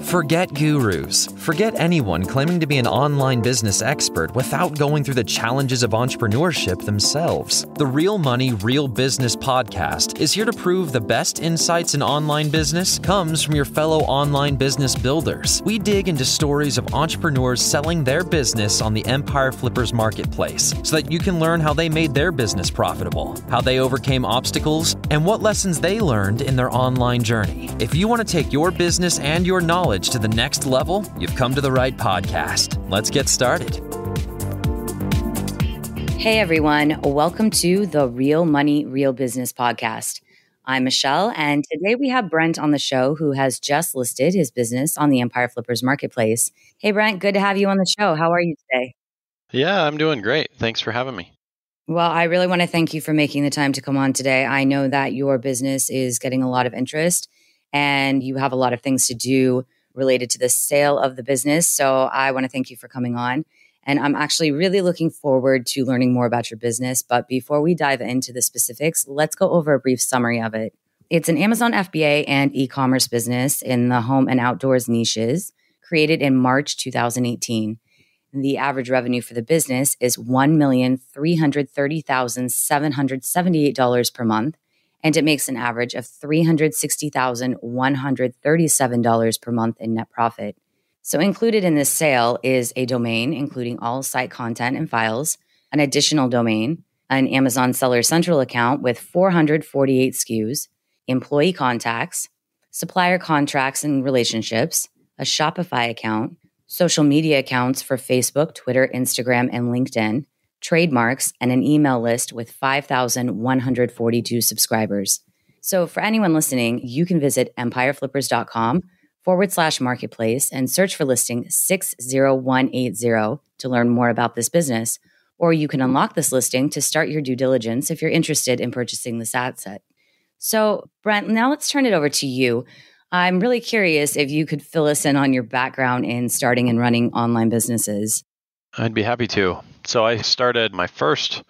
Forget gurus. Forget anyone claiming to be an online business expert without going through the challenges of entrepreneurship themselves. The Real Money, Real Business podcast is here to prove the best insights in online business comes from your fellow online business builders. We dig into stories of entrepreneurs selling their business on the Empire Flippers marketplace so that you can learn how they made their business profitable, how they overcame obstacles, and what lessons they learned in their online journey. If you want to take your business and your knowledge to the next level, you've come to the right podcast. Let's get started. Hey everyone, welcome to the Real Money, Real Business podcast. I'm Michelle, and today we have Brent on the show who has just listed his business on the Empire Flippers marketplace. Hey Brent, good to have you on the show. How are you today? Yeah, I'm doing great. Thanks for having me. Well, I really want to thank you for making the time to come on today. I know that your business is getting a lot of interest and you have a lot of things to do related to the sale of the business. So I want to thank you for coming on. And I'm actually really looking forward to learning more about your business. But before we dive into the specifics, let's go over a brief summary of it. It's an Amazon FBA and e-commerce business in the home and outdoors niches, created in March 2018. The average revenue for the business is $1,330,778 per month, and it makes an average of $360,137 per month in net profit. So included in this sale is a domain, including all site content and files, an additional domain, an Amazon Seller Central account with 448 SKUs, employee contacts, supplier contracts and relationships, a Shopify account, social media accounts for Facebook, Twitter, Instagram, and LinkedIn, trademarks, and an email list with 5,142 subscribers. So for anyone listening, you can visit empireflippers.com/marketplace and search for listing 60180 to learn more about this business. Or you can unlock this listing to start your due diligence if you're interested in purchasing this asset. So Brent, now let's turn it over to you. I'm really curious if you could fill us in on your background in starting and running online businesses. I'd be happy to. So I started my first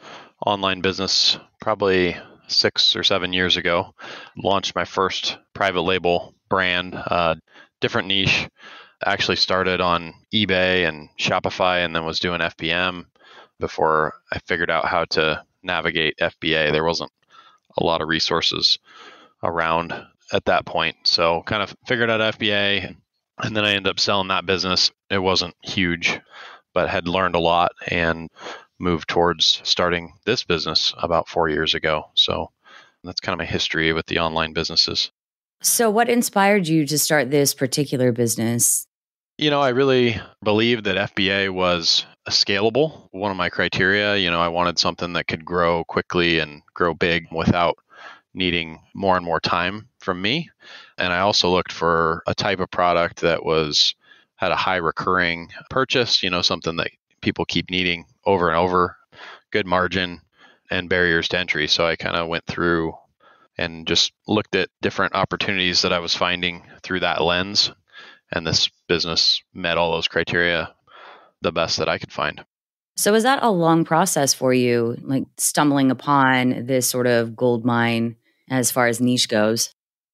online business probably 6 or 7 years ago, launched my first private label brand, different niche. Actually started on eBay and Shopify and then was doing FBM before I figured out how to navigate FBA. There wasn't a lot of resources around at that point. So kind of figured out FBA and then I ended up selling that business. It wasn't huge, but had learned a lot and moved towards starting this business about 4 years ago. So that's kind of my history with the online businesses. So what inspired you to start this particular business? You know, I really believed that FBA was scalable. One of my criteria, I wanted something that could grow quickly and grow big without needing more and more time from me. And I also looked for a type of product that had a high recurring purchase, something that people keep needing over and over, good margin and barriers to entry. So I kind of went through and just looked at different opportunities that I was finding through that lens. And this business met all those criteria the best that I could find. So was that a long process for you, like stumbling upon this sort of gold mine as far as niche goes?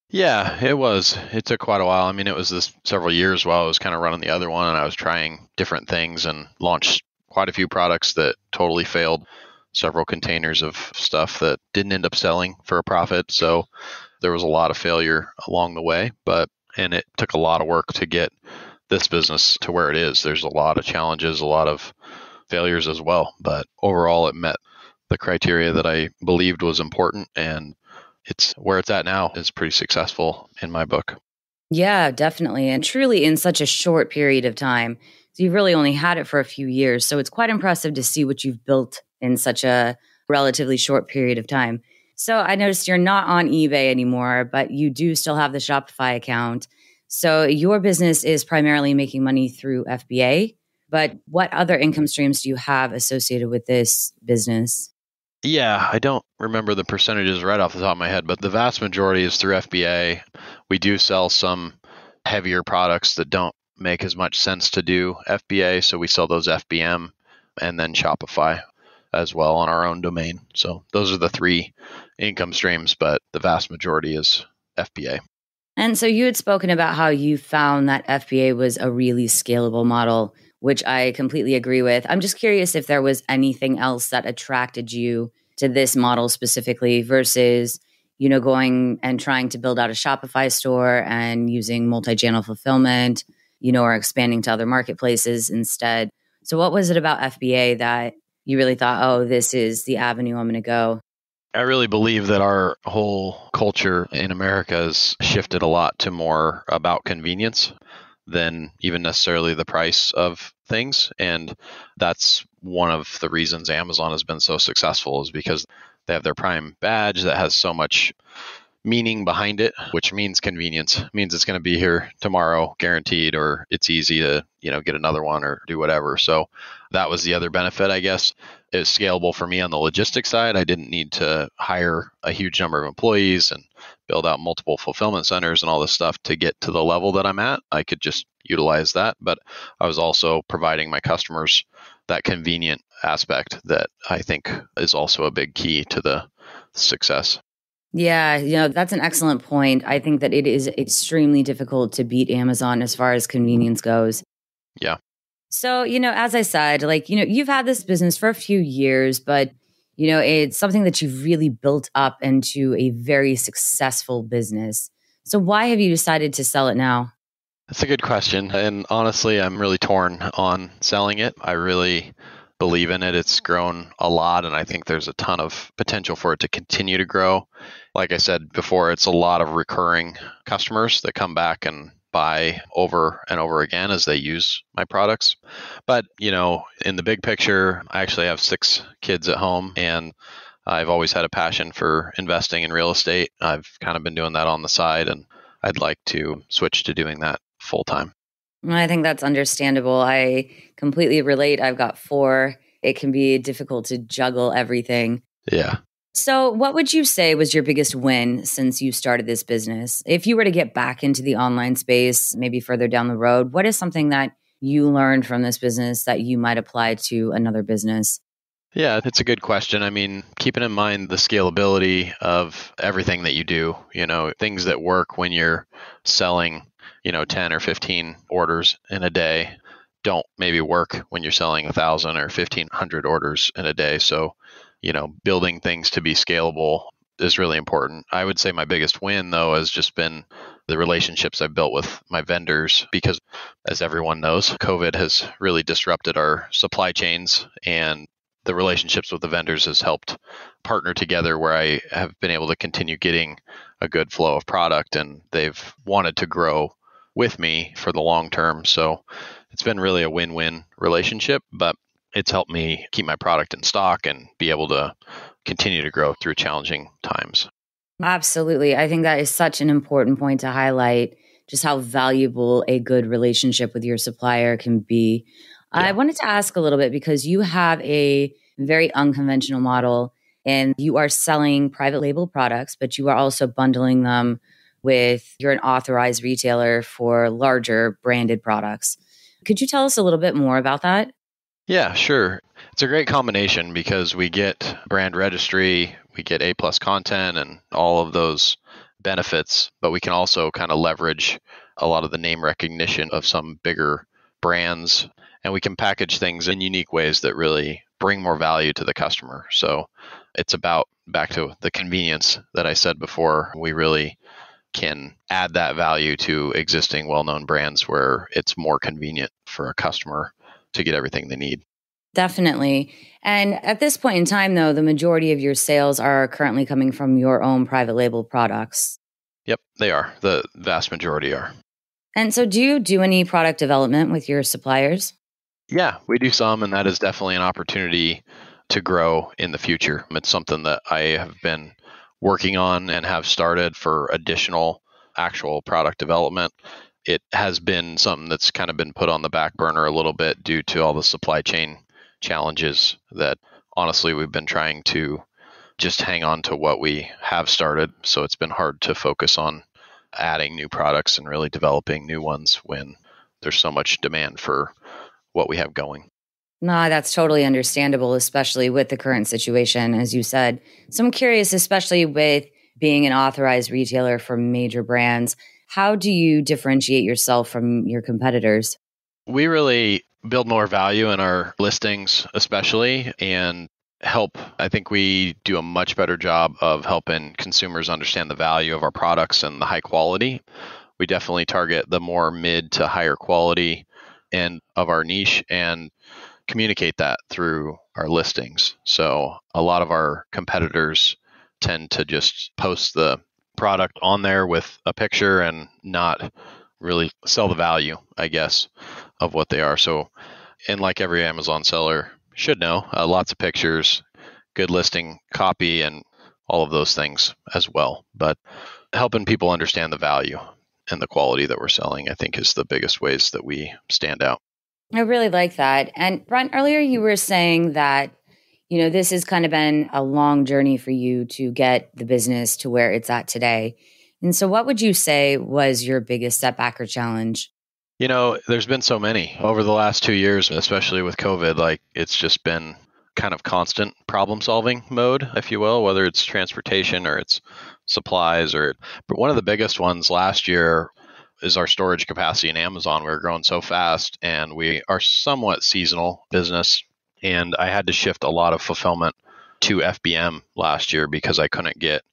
Yeah, it was. It took quite a while. I mean, it was several years while I was kind of running the other one and I was trying different things and launched quite a few products that totally failed, several containers of stuff that didn't end up selling for a profit. So there was a lot of failure along the way, and it took a lot of work to get this business to where it is. There's a lot of challenges, a lot of failures as well, but overall it met the criteria that I believed was important, and it's where it's at now is pretty successful in my book. Yeah, definitely. And truly in such a short period of time. So you've really only had it for a few years. So it's quite impressive to see what you've built in such a relatively short period of time. So I noticed you're not on eBay anymore, but you do still have the Shopify account. So your business is primarily making money through FBA, but what other income streams do you have associated with this business? Yeah, I don't remember the percentages right off the top of my head, but the vast majority is through FBA. We do sell some heavier products that don't make as much sense to do FBA, so we sell those FBM and then Shopify as well on our own domain. So those are the three income streams, but the vast majority is FBA. And so you had spoken about how you found that FBA was a really scalable model, which I completely agree with. I'm just curious if there was anything else that attracted you to this model specifically versus, going and trying to build out a Shopify store and using multi-channel fulfillment, or expanding to other marketplaces instead. So what was it about FBA that you really thought, oh, this is the avenue I'm going to go? I really believe that our whole culture in America has shifted a lot to more about convenience than even necessarily the price of things. And that's one of the reasons Amazon has been so successful, is because they have their Prime badge that has so much meaning behind it, which means convenience. It means it's going to be here tomorrow, guaranteed, or it's easy to, get another one or do whatever. So that was the other benefit, I guess. It's scalable for me on the logistics side. I didn't need to hire a huge number of employees and build out multiple fulfillment centers and all this stuff to get to the level that I'm at. I could just utilize that. But I was also providing my customers that convenient aspect that I think is also a big key to the success. Yeah, that's an excellent point. I think that it is extremely difficult to beat Amazon as far as convenience goes. Yeah. So, as I said, you've had this business for a few years, but, it's something that you've really built up into a very successful business. So why have you decided to sell it now? That's a good question. And honestly, I'm really torn on selling it. I really believe in it. It's grown a lot, and I think there's a ton of potential for it to continue to grow. Like I said before, it's a lot of recurring customers that come back and buy over and over again as they use my products. But, in the big picture, I actually have 6 kids at home, and I've always had a passion for investing in real estate. I've kind of been doing that on the side, and I'd like to switch to doing that full time. I think that's understandable. I completely relate. I've got 4. It can be difficult to juggle everything. Yeah. So, what would you say was your biggest win since you started this business? If you were to get back into the online space, maybe further down the road, what is something that you learned from this business that you might apply to another business? Yeah, it's a good question. I mean, keeping in mind the scalability of everything that you do, things that work when you're selling, 10 or 15 orders in a day don't maybe work when you're selling 1,000 or 1,500 orders in a day. So, building things to be scalable is really important. I would say my biggest win, though, has just been the relationships I've built with my vendors, because as everyone knows, COVID has really disrupted our supply chains, and the relationships with the vendors has helped partner together where I have been able to continue getting a good flow of product, and they've wanted to grow with me for the long term. So it's been really a win-win relationship, but it's helped me keep my product in stock and be able to continue to grow through challenging times. Absolutely. I think that is such an important point to highlight, just how valuable a good relationship with your supplier can be. Yeah. I wanted to ask a little bit, because you have a very unconventional model and you are selling private label products, but you are also bundling them with, you're an authorized retailer for larger branded products. Could you tell us a little bit more about that? Yeah, sure. It's a great combination because we get brand registry, we get A+ content and all of those benefits, but we can also kind of leverage a lot of the name recognition of some bigger brands, and we can package things in unique ways that really bring more value to the customer. So it's about, back to the convenience that I said before, we really can add that value to existing well-known brands where it's more convenient for a customer to get everything they need. Definitely. And at this point in time, though, the majority of your sales are currently coming from your own private label products. Yep, they are. The vast majority are. And so do you do any product development with your suppliers? Yeah, we do some, and that is definitely an opportunity to grow in the future. It's something that I have been working on and have started for additional actual product development. It has been something that's kind of been put on the back burner a little bit due to all the supply chain challenges that honestly we've been trying to just hang on to what we have started. So it's been hard to focus on adding new products and really developing new ones when there's so much demand for what we have going. No, that's totally understandable, especially with the current situation, as you said. So I'm curious, especially with being an authorized retailer for major brands. How do you differentiate yourself from your competitors? We really build more value in our listings, especially, and help. I think we do a much better job of helping consumers understand the value of our products and the high quality. We definitely target the more mid to higher quality end of our niche and communicate that through our listings. So a lot of our competitors tend to just post the product on there with a picture and not really sell the value, I guess, of what they are. So, and like every Amazon seller should know, lots of pictures, good listing copy, and all of those things as well. But helping people understand the value and the quality that we're selling, I think, is the biggest ways that we stand out. I really like that. And Brian, earlier you were saying that, this has kind of been a long journey for you to get the business to where it's at today. And so what would you say was your biggest setback or challenge? There's been so many over the last 2 years, especially with COVID. Like, it's just been kind of constant problem solving mode, if you will, whether it's transportation or it's supplies but one of the biggest ones last year is our storage capacity in Amazon. We were growing so fast, and we are somewhat seasonal business. And I had to shift a lot of fulfillment to FBM last year because I couldn't get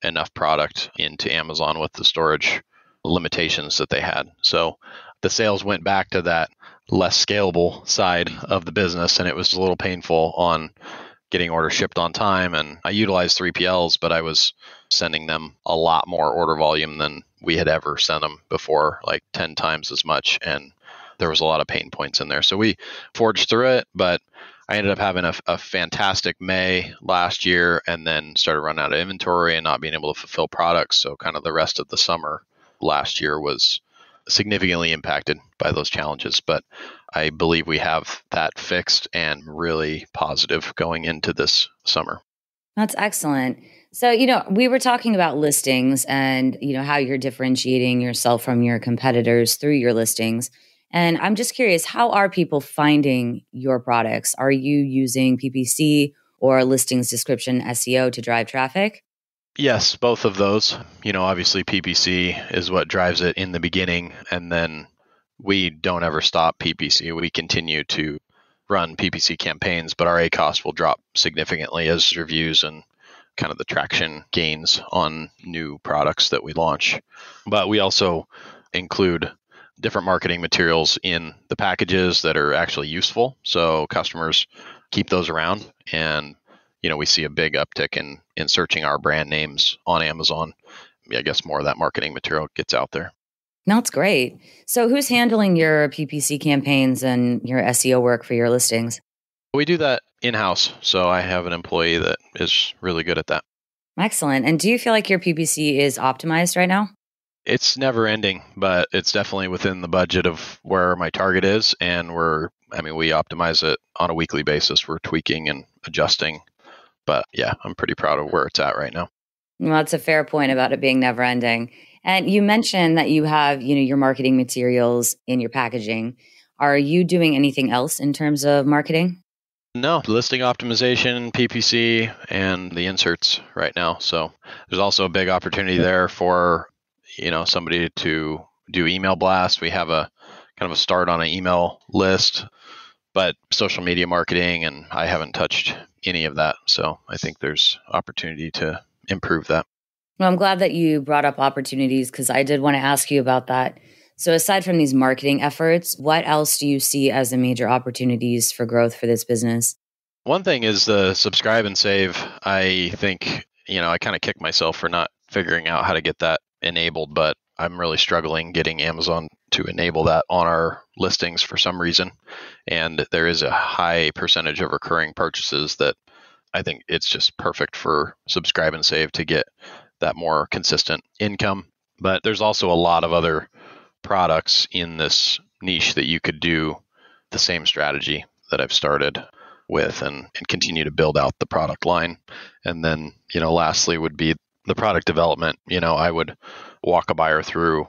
enough product into Amazon with the storage limitations that they had. So the sales went back to that less scalable side of the business, and it was a little painful on getting orders shipped on time. And I utilized 3PLs, but I was sending them a lot more order volume than we had ever sent them before, like 10 times as much. And there was a lot of pain points in there. So we forged through it, but I ended up having a fantastic May last year, and then started running out of inventory and not being able to fulfill products. So kind of the rest of the summer last year was significantly impacted by those challenges. But I believe we have that fixed and really positive going into this summer. That's excellent. So, we were talking about listings and, how you're differentiating yourself from your competitors through your listings. And I'm just curious, how are people finding your products? Are you using PPC or listings description SEO to drive traffic? Yes, both of those. Obviously PPC is what drives it in the beginning, and then we don't ever stop PPC. We continue to run PPC campaigns, but our ACoS will drop significantly as reviews and kind of the traction gains on new products that we launch. But we also include different marketing materials in the packages that are actually useful, so customers keep those around. And we see a big uptick in searching our brand names on Amazon. I guess more of that marketing material gets out there. That's great. So who's handling your PPC campaigns and your SEO work for your listings? We do that in-house. So I have an employee that is really good at that. Excellent. And do you feel like your PPC is optimized right now? It's never ending, but it's definitely within the budget of where my target is. And we optimize it on a weekly basis. We're tweaking and adjusting. But yeah, I'm pretty proud of where it's at right now. Well, that's a fair point about it being never ending. And you mentioned that you have, your marketing materials in your packaging. Are you doing anything else in terms of marketing? No, listing optimization, PPC, and the inserts right now. So there's also a big opportunity there for, somebody to do email blast. We have a kind of a start on an email list, but social media marketing, and I haven't touched any of that. So I think there's opportunity to improve that. Well, I'm glad that you brought up opportunities because I did want to ask you about that. So aside from these marketing efforts, what else do you see as the major opportunities for growth for this business? One thing is the subscribe and save. I think, I kind of kick myself for not figuring out how to get that enabled, but I'm really struggling getting Amazon to enable that on our listings for some reason. And there is a high percentage of recurring purchases that I think it's just perfect for subscribe and save to get that more consistent income. But there's also a lot of other products in this niche that you could do the same strategy that I've started with and continue to build out the product line. And then, lastly would be the product development. I would walk a buyer through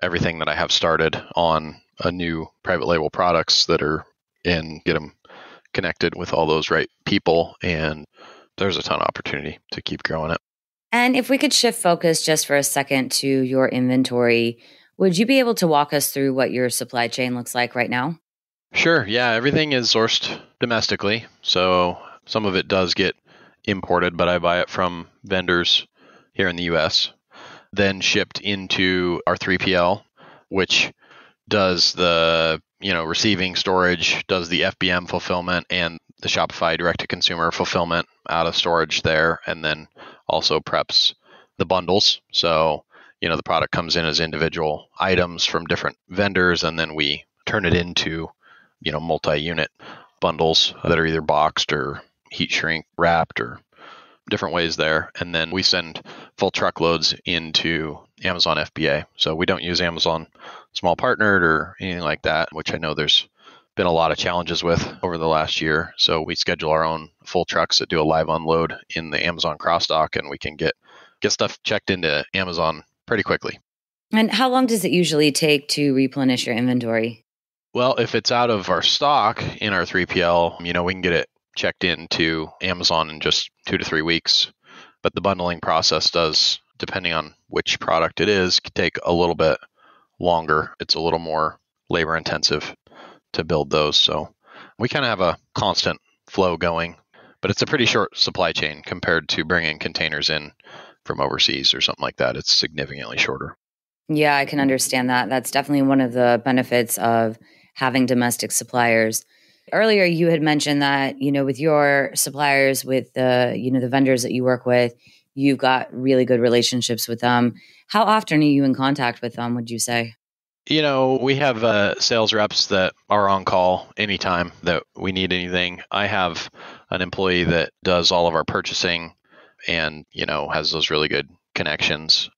everything that I have started on a new private label products that are in, get them connected with all those right people. And there's a ton of opportunity to keep growing it. And if we could shift focus just for a second to your inventory, would you be able to walk us through what your supply chain looks like right now? Sure. Yeah, everything is sourced domestically. So some of it does get imported, but I buy it from vendors here in the US, then shipped into our 3PL, which does the, receiving, storage, does the FBM fulfillment and the Shopify direct to consumer fulfillment out of storage there, and then also preps the bundles. So, the product comes in as individual items from different vendors, and then we turn it into, multi-unit bundles that are either boxed or heat shrink wrapped or different ways there. And then we send full truckloads into Amazon FBA. So we don't use Amazon small partnered or anything like that, which I know there's been a lot of challenges with over the last year. So we schedule our own full trucks that do a live unload in the Amazon cross-dock, and we can get stuff checked into Amazon pretty quickly. And how long does it usually take to replenish your inventory? Well, if it's out of our stock in our 3PL, we can get it checked into Amazon in just 2 to 3 weeks. But the bundling process does, depending on which product it is, take a little bit longer. It's a little more labor intensive to build those. So we kind of have a constant flow going, but it's a pretty short supply chain compared to bringing containers in from overseas or something like that. It's significantly shorter. Yeah, I can understand that. That's definitely one of the benefits of having domestic suppliers. Earlier, you had mentioned that, with your suppliers, with the vendors that you work with, you've got really good relationships with them. How often are you in contact with them, would you say? We have sales reps that are on call anytime that we need anything. I have an employee that does all of our purchasing and, has those really good connections.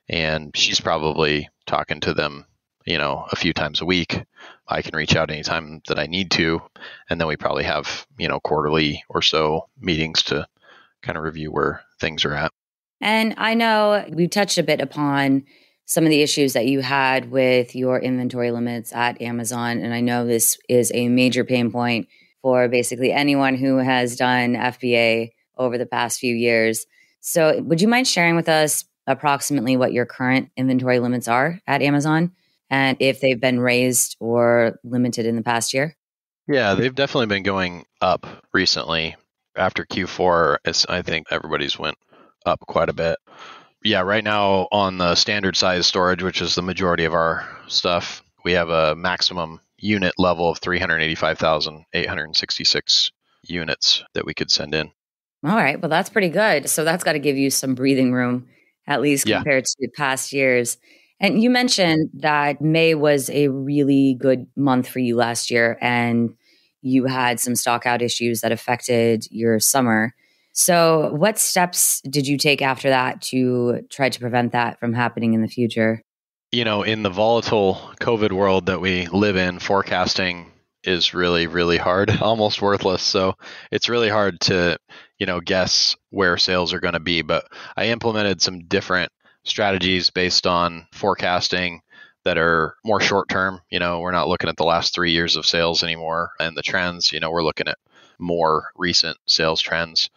And she's probably talking to them, a few times a week. I can reach out anytime that I need to. And then we probably have, quarterly or so meetings to kind of review where things are at. And I know we touched a bit upon some of the issues that you had with your inventory limits at Amazon. And I know this is a major pain point for basically anyone who has done FBA over the past few years. So would you mind sharing with us approximately what your current inventory limits are at Amazon and if they've been raised or limited in the past year? Yeah, they've definitely been going up recently. After Q4, I think everybody's went up quite a bit. Yeah, right now on the standard size storage, which is the majority of our stuff, we have a maximum unit level of 385,866 units that we could send in. All right. Well, that's pretty good. So that's got to give you some breathing room, at least compared to past years. And you mentioned that May was a really good month for you last year, and you had some stock out issues that affected your summer. So what steps did you take after that to try to prevent that from happening in the future? In the volatile COVID world that we live in, forecasting is really, really hard, almost worthless. So it's really hard to, guess where sales are going to be. But I implemented some different strategies based on forecasting that are more short term. We're not looking at the last 3 years of sales anymore and the trends. We're looking at more recent sales trends.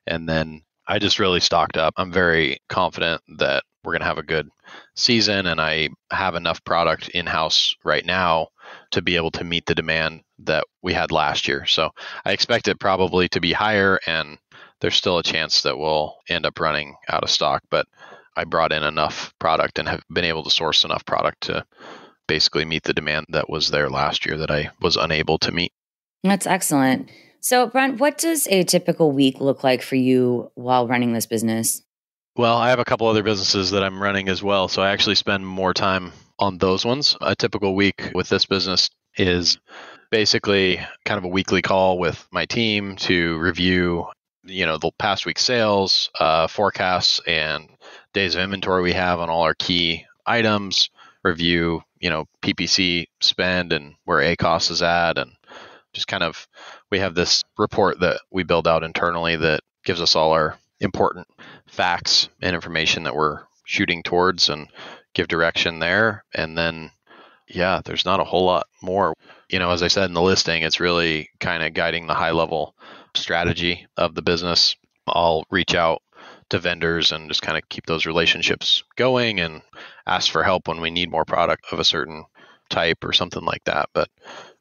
And then I just really stocked up. I'm very confident that we're going to have a good season, and I have enough product in-house right now to be able to meet the demand that we had last year. So I expect it probably to be higher, and there's still a chance that we'll end up running out of stock. But I brought in enough product and have been able to source enough product to basically meet the demand that was there last year that I was unable to meet. That's excellent. So, Brent, what does a typical week look like for you while running this business? Well, I have a couple other businesses that I'm running as well, so I actually spend more time on those ones. A typical week with this business is basically kind of a weekly call with my team to review, the past week's sales, forecasts, and days of inventory we have on all our key items, review, PPC spend and where ACOS is at, and just kind of, we have this report that we build out internally that gives us all our important facts and information that we're shooting towards and give direction there. And then, there's not a whole lot more. As I said in the listing, it's really kind of guiding the high level strategy of the business. I'll reach out to vendors and just kind of keep those relationships going and ask for help when we need more product of a certain type or something like that. But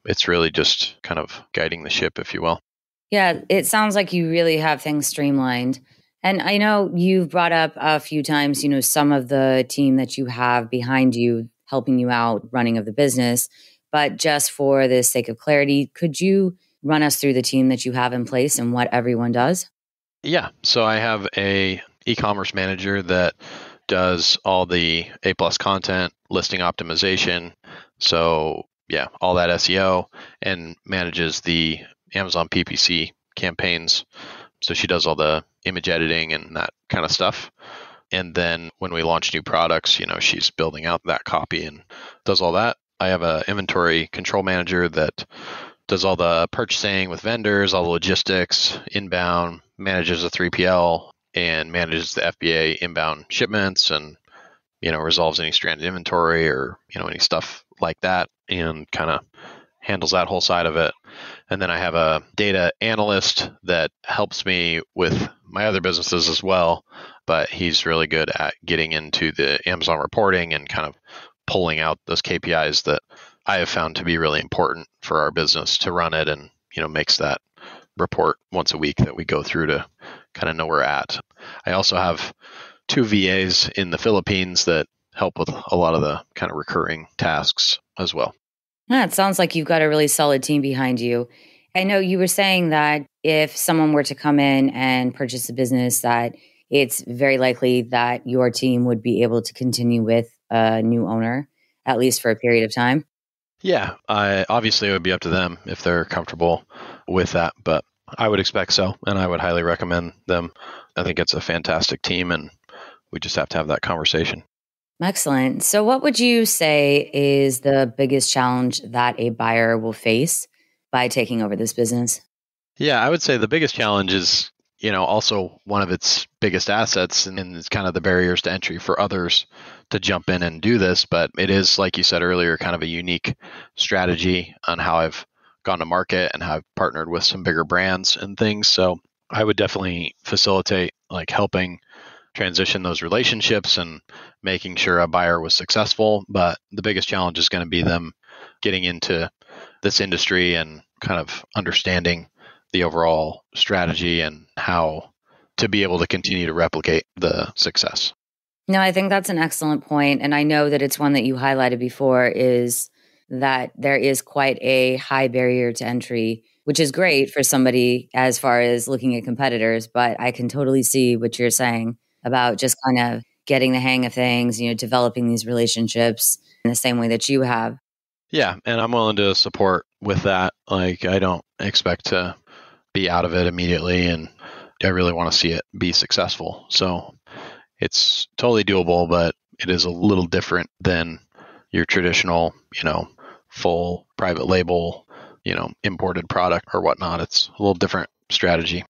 it's really just kind of guiding the ship, if you will. Yeah, it sounds like you really have things streamlined. And I know you've brought up a few times, some of the team that you have behind you helping you out running of the business. But just for the sake of clarity, could you run us through the team that you have in place and what everyone does? Yeah. So I have a e-commerce manager that does all the A+ content, listing optimization. So yeah, all that SEO, and manages the Amazon PPC campaigns. So she does all the image editing and that kind of stuff. And then when we launch new products, she's building out that copy and does all that. I have an inventory control manager that does all the purchasing with vendors, all the logistics, inbound, manages the 3PL, and manages the FBA inbound shipments, and resolves any stranded inventory or any stuff like that, and kind of handles that whole side of it. And then I have a data analyst that helps me with my other businesses as well, but he's really good at getting into the Amazon reporting and kind of pulling out those KPIs that I have found to be really important for our business to run it, and makes that report once a week that we go through to kind of know where we're at. I also have 2 VAs in the Philippines that help with a lot of the kind of recurring tasks as well. Yeah, it sounds like you've got a really solid team behind you. I know you were saying that if someone were to come in and purchase a business, that it's very likely that your team would be able to continue with a new owner, at least for a period of time. Yeah, obviously it would be up to them if they're comfortable with that, but I would expect so, and I would highly recommend them. I think it's a fantastic team, and we just have to have that conversation. Excellent. So what would you say is the biggest challenge that a buyer will face by taking over this business? Yeah, I would say the biggest challenge is, also one of its biggest assets, and it's kind of the barriers to entry for others to jump in and do this. But it is, like you said earlier, kind of a unique strategy on how I've gone to market and how I've partnered with some bigger brands and things. So I would definitely facilitate like helping transition those relationships and making sure a buyer was successful. But the biggest challenge is going to be them getting into this industry and kind of understanding the overall strategy and how to be able to continue to replicate the success. No, I think that's an excellent point. And I know that it's one that you highlighted before, is that there is quite a high barrier to entry, which is great for somebody as far as looking at competitors. But I can totally see what you're saying about just kind of getting the hang of things, developing these relationships in the same way that you have. Yeah, and I'm willing to support with that. Like, I don't expect to be out of it immediately, and I really want to see it be successful. So it's totally doable, but it is a little different than your traditional, full private label, imported product or whatnot. It's a little different strategy.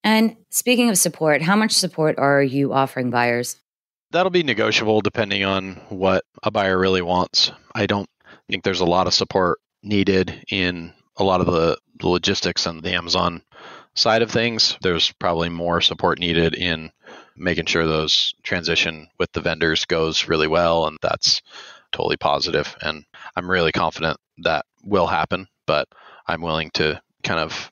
And speaking of support, how much support are you offering buyers? That'll be negotiable depending on what a buyer really wants. I don't think there's a lot of support needed in a lot of the logistics and the Amazon side of things. There's probably more support needed in making sure those transition with the vendors goes really well, and that's totally positive. And I'm really confident that will happen, but I'm willing to kind of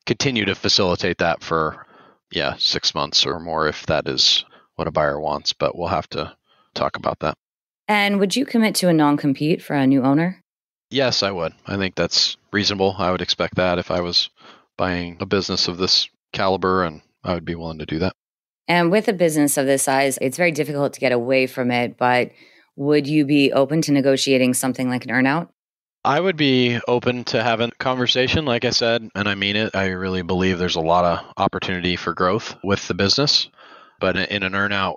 continue to facilitate that for 6 months or more if that is what a buyer wants, but we'll have to talk about that. And would you commit to a non-compete for a new owner? Yes, I would. I think that's reasonable. I would expect that if I was buying a business of this caliber, and I would be willing to do that. And with a business of this size, it's very difficult to get away from it, but would you be open to negotiating something like an earnout? I would be open to having a conversation, like I said, and I mean it. I really believe there's a lot of opportunity for growth with the business. But in an earnout,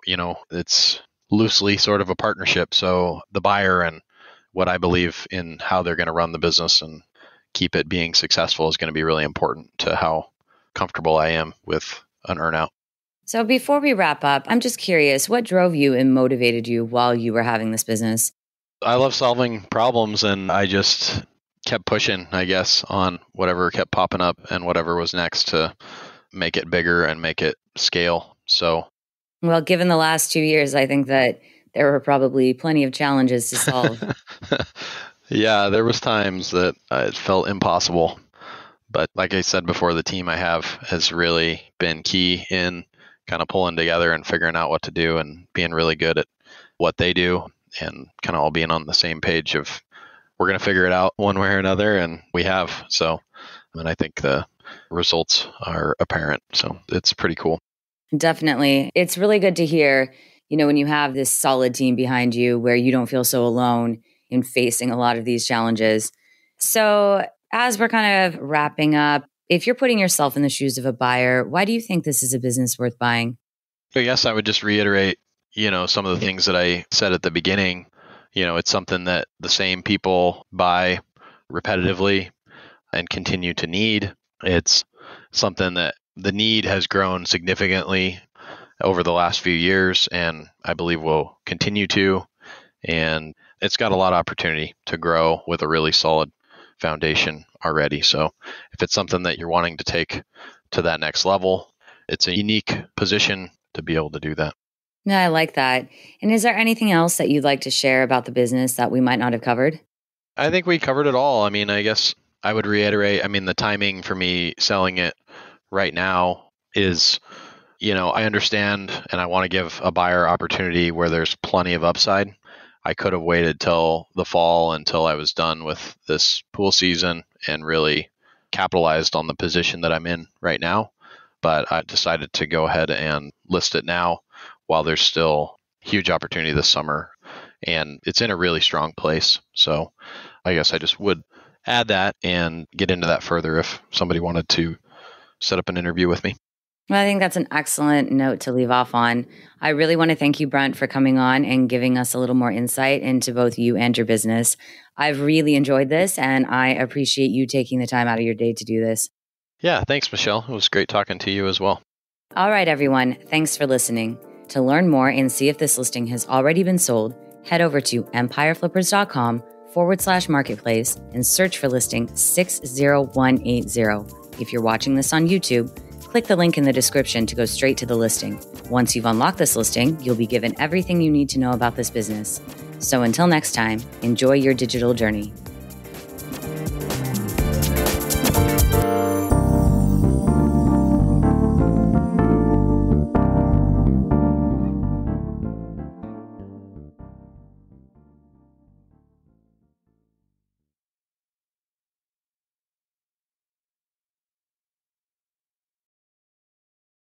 it's loosely sort of a partnership. So the buyer and what I believe in how they're going to run the business and keep it being successful is going to be really important to how comfortable I am with an earnout. So before we wrap up, I'm just curious, what drove you and motivated you while you were having this business? I love solving problems, and I just kept pushing, I guess, on whatever kept popping up and whatever was next to make it bigger and make it scale. So Well, given the last 2 years, I think that there were probably plenty of challenges to solve. Yeah, there was times that it felt impossible. But like I said before, the team I have has really been key in kind of pulling together and figuring out what to do and being really good at what they do and kind of all being on the same page of we're going to figure it out one way or another. And we have. So, I think the results are apparent. So it's pretty cool. Definitely. It's really good to hear, when you have this solid team behind you where you don't feel so alone in facing a lot of these challenges. So as we're kind of wrapping up, if you're putting yourself in the shoes of a buyer, why do you think this is a business worth buying? I guess I would just reiterate, some of the things that I said at the beginning. It's something that the same people buy repetitively and continue to need. It's something that the need has grown significantly over the last few years, and I believe will continue to. And it's got a lot of opportunity to grow with a really solid foundation already. So if it's something that you're wanting to take to that next level, it's a unique position to be able to do that. Yeah, I like that. And is there anything else that you'd like to share about the business that we might not have covered? I think we covered it all. I guess I would reiterate, the timing for me selling it right now is, I understand and I want to give a buyer opportunity where there's plenty of upside. I could have waited till the fall until I was done with this pool season and really capitalized on the position that I'm in right now. But I decided to go ahead and list it now while there's still huge opportunity this summer. And it's in a really strong place. So I guess I just would add that and get into that further if somebody wanted to set up an interview with me. Well, I think that's an excellent note to leave off on. I really want to thank you, Brent, for coming on and giving us a little more insight into both you and your business. I've really enjoyed this, and I appreciate you taking the time out of your day to do this. Yeah, thanks, Michelle. It was great talking to you as well. All right, everyone. Thanks for listening. To learn more and see if this listing has already been sold, head over to empireflippers.com/marketplace and search for listing 60180. If you're watching this on YouTube, click the link in the description to go straight to the listing. Once you've unlocked this listing, you'll be given everything you need to know about this business. So until next time, enjoy your digital journey.